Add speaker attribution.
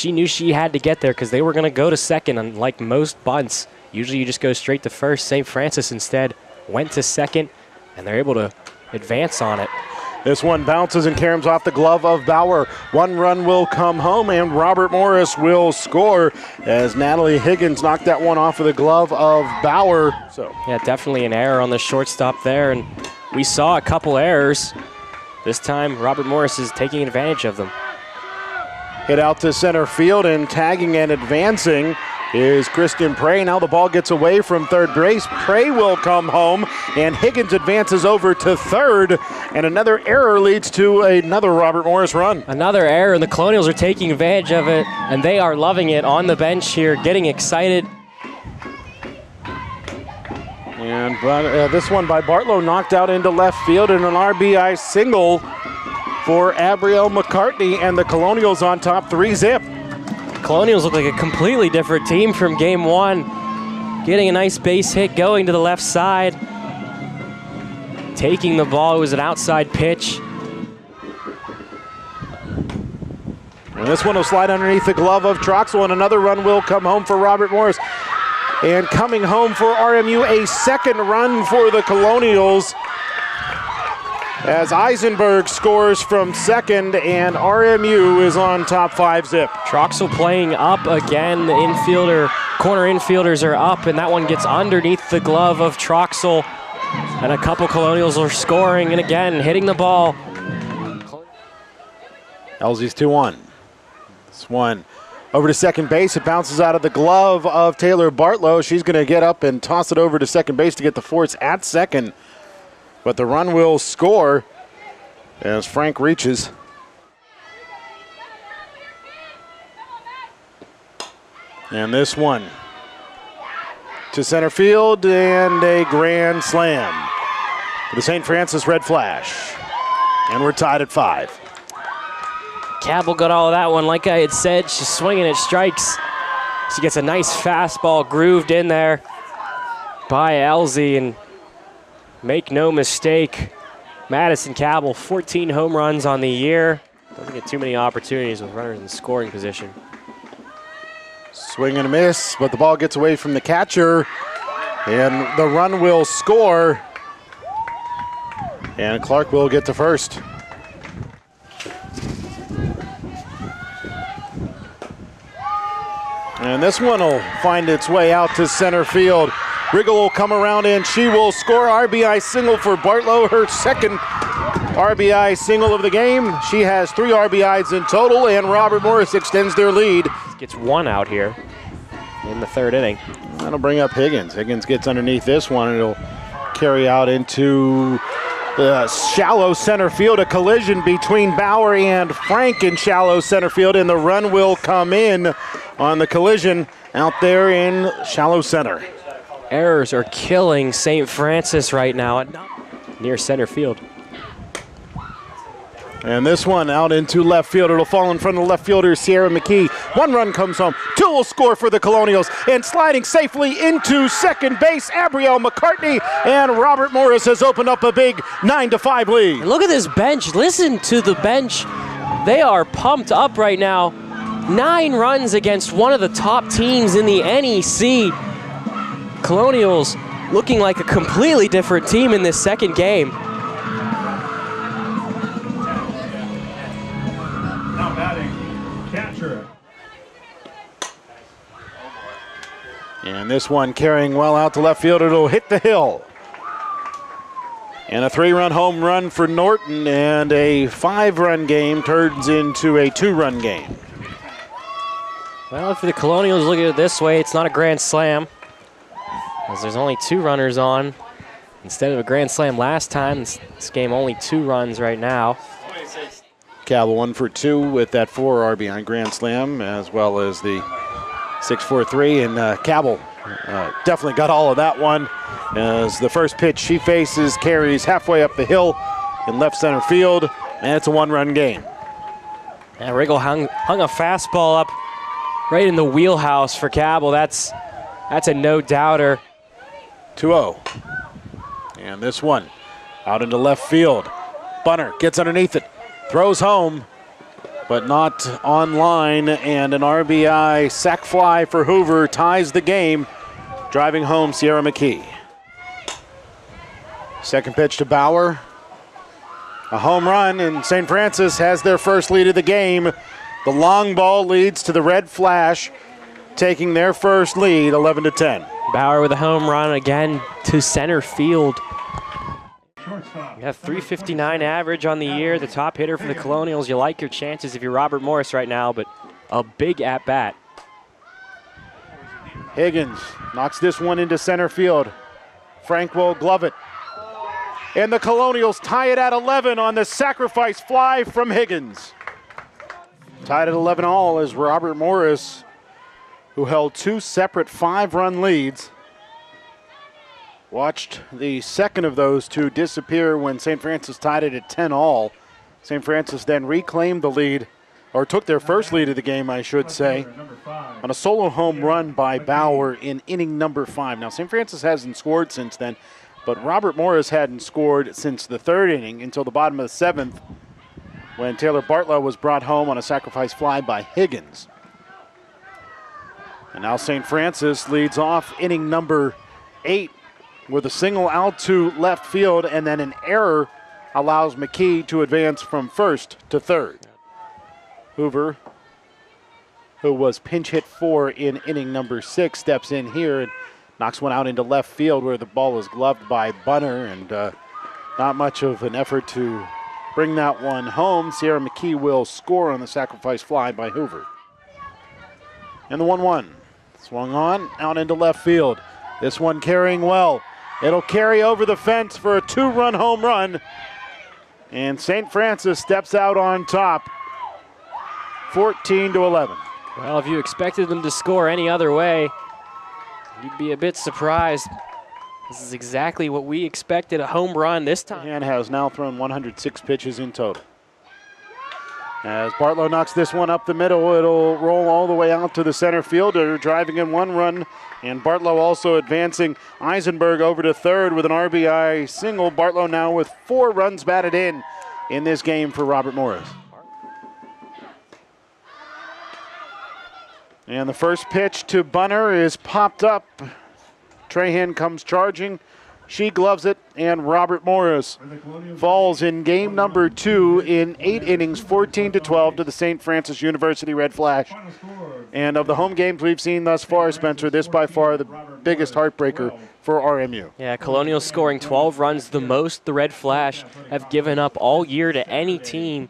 Speaker 1: she knew she had to get there because they were going to go to second. Unlike most bunts, usually you just go straight to first. St. Francis instead went to second, and they're able to advance on it.
Speaker 2: This one bounces and caroms off the glove of Bauer. One run will come home, and Robert Morris will score as Natalie Higgins knocked that one off of the glove of Bauer. So
Speaker 1: yeah, definitely an error on the shortstop there, and we saw a couple errors. This time, Robert Morris is taking advantage of them.
Speaker 2: Hit out to center field, and tagging and advancing is Kristen Prey. Now the ball gets away from third base. Prey will come home, and Higgins advances over to third, and another error leads to another Robert Morris run.
Speaker 1: Another error, and the Colonials are taking advantage of it, and they are loving it on the bench here, getting excited.
Speaker 2: And this one by Bartlow knocked out into left field, and an RBI single for Abrielle McCartney, and the Colonials on top 3-zip.
Speaker 1: Colonials look like a completely different team from game one. Getting a nice base hit going to the left side. Taking the ball, it was an outside pitch.
Speaker 2: And this one will slide underneath the glove of Troxel, and another run will come home for Robert Morris. And coming home for RMU, a second run for the Colonials as Eisenberg scores from second, and RMU is on top 5-zip.
Speaker 1: Troxel playing up again. The corner infielders are up, and that one gets underneath the glove of Troxel. And a couple Colonials are scoring, and again, hitting the ball.
Speaker 2: Elsie's 2-1. This one over to second base. It bounces out of the glove of Taylor Bartlow. She's going to get up and toss it over to second base to get the force at second. But the run will score as Frank reaches. And this one to center field, and a grand slam for the St. Francis Red Flash. And we're tied at 5.
Speaker 1: Cabell got all of that one. Like I had said, she's swinging at strikes. She gets a nice fastball grooved in there by Elsie, and make no mistake, Madison Cabell, 14 home runs on the year. Doesn't get too many opportunities with runners in scoring position.
Speaker 2: Swing and a miss, but the ball gets away from the catcher, and the run will score, and Clark will get to first. And this one will find its way out to center field. Riggle will come around, and she will score. RBI single for Bartlow, her second RBI single of the game. She has 3 RBIs in total, and Robert Morris extends their lead.
Speaker 1: Gets one out here in the third inning.
Speaker 2: That'll bring up Higgins. Higgins gets underneath this one, and it'll carry out into the shallow center field. A collision between Bauer and Frank in shallow center field, and the run will come in on the collision out there in shallow center.
Speaker 1: Errors are killing St. Francis right now near center field.
Speaker 2: And this one out into left field. It'll fall in front of the left fielder, Sierra McKee. 1 run comes home. 2 will score for the Colonials. And sliding safely into second base, Abrielle McCartney. And Robert Morris has opened up a big 9-5 lead.
Speaker 1: Look at this bench. Listen to the bench. They are pumped up right now. 9 runs against one of the top teams in the NEC. Colonials looking like a completely different team in this second game.
Speaker 3: Now batting, catcher.
Speaker 2: And this one carrying well out to left field. It'll hit the hill. And a 3-run home run for Norton, and a 5-run game turns into a 2-run game.
Speaker 1: Well, if the Colonials look at it this way, it's not a grand slam, as there's only 2 runners on. Instead of a grand slam last time, this game only 2 runs right now.
Speaker 2: Cabell 1 for 2 with that 4 RBI grand slam, as well as the 6-4-3, and Cabell definitely got all of that one, as the first pitch she faces carries halfway up the hill in left center field, and it's a 1-run game.
Speaker 1: And Riggle hung a fastball up right in the wheelhouse for Cabell. That's a no-doubter.
Speaker 2: 2-0. And this one out into left field. Bunner gets underneath it, throws home, but not online, and an RBI sac fly for Hoover ties the game, driving home Sierra McKee. Second pitch to Bauer. A home run, and St. Francis has their first lead of the game. The long ball leads to the red flash, taking their first lead, 11-10.
Speaker 1: Bauer with a home run again to center field.
Speaker 3: Shortstop.
Speaker 1: You have 359 average on the year, the top hitter for the Colonials. You like your chances if you're Robert Morris right now, but a big at-bat.
Speaker 2: Higgins knocks this one into center field. Frank will glove it. And the Colonials tie it at 11 on the sacrifice fly from Higgins. Tied at 11 all as Robert Morris, who held two separate 5-run leads, watched the second of those two disappear when St. Francis tied it at 10 all. St. Francis then reclaimed the lead, or took their first lead of the game, I should say, on a solo home run by Bauer in inning number 5. Now, St. Francis hasn't scored since then, but Robert Morris hadn't scored since the 3rd inning until the bottom of the 7th when Taylor Bartlow was brought home on a sacrifice fly by Higgins. And now St. Francis leads off inning number 8 with a single out to left field, and then an error allows McKee to advance from first to third. Hoover, who was pinch hit for in inning number 6, steps in here and knocks one out into left field where the ball is gloved by Bunner, and not much of an effort to bring that one home. Sierra McKee will score on the sacrifice fly by Hoover. And the 1-1. Swung on, out into left field. This one carrying well. It'll carry over the fence for a 2-run home run. And St. Francis steps out on top, 14-11.
Speaker 1: Well, if you expected them to score any other way, you'd be a bit surprised. This is exactly what we expected, a home run this time.
Speaker 2: And has now thrown 106 pitches in total. As Bartlow knocks this one up the middle, it'll roll all the way out to the center fielder, driving in 1 run, and Bartlow also advancing Eisenberg over to third with an RBI single. Bartlow now with 4 runs batted in this game for Robert Morris. And the first pitch to Bunner is popped up. Trahan comes charging. She gloves it, and Robert Morris falls in game number 2 in 8 innings, 14-12 to the St. Francis University Red Flash. And of the home games we've seen thus far, Spencer, this by far the biggest heartbreaker for RMU.
Speaker 1: Yeah, Colonials scoring 12 runs, the most the Red Flash have given up all year to any team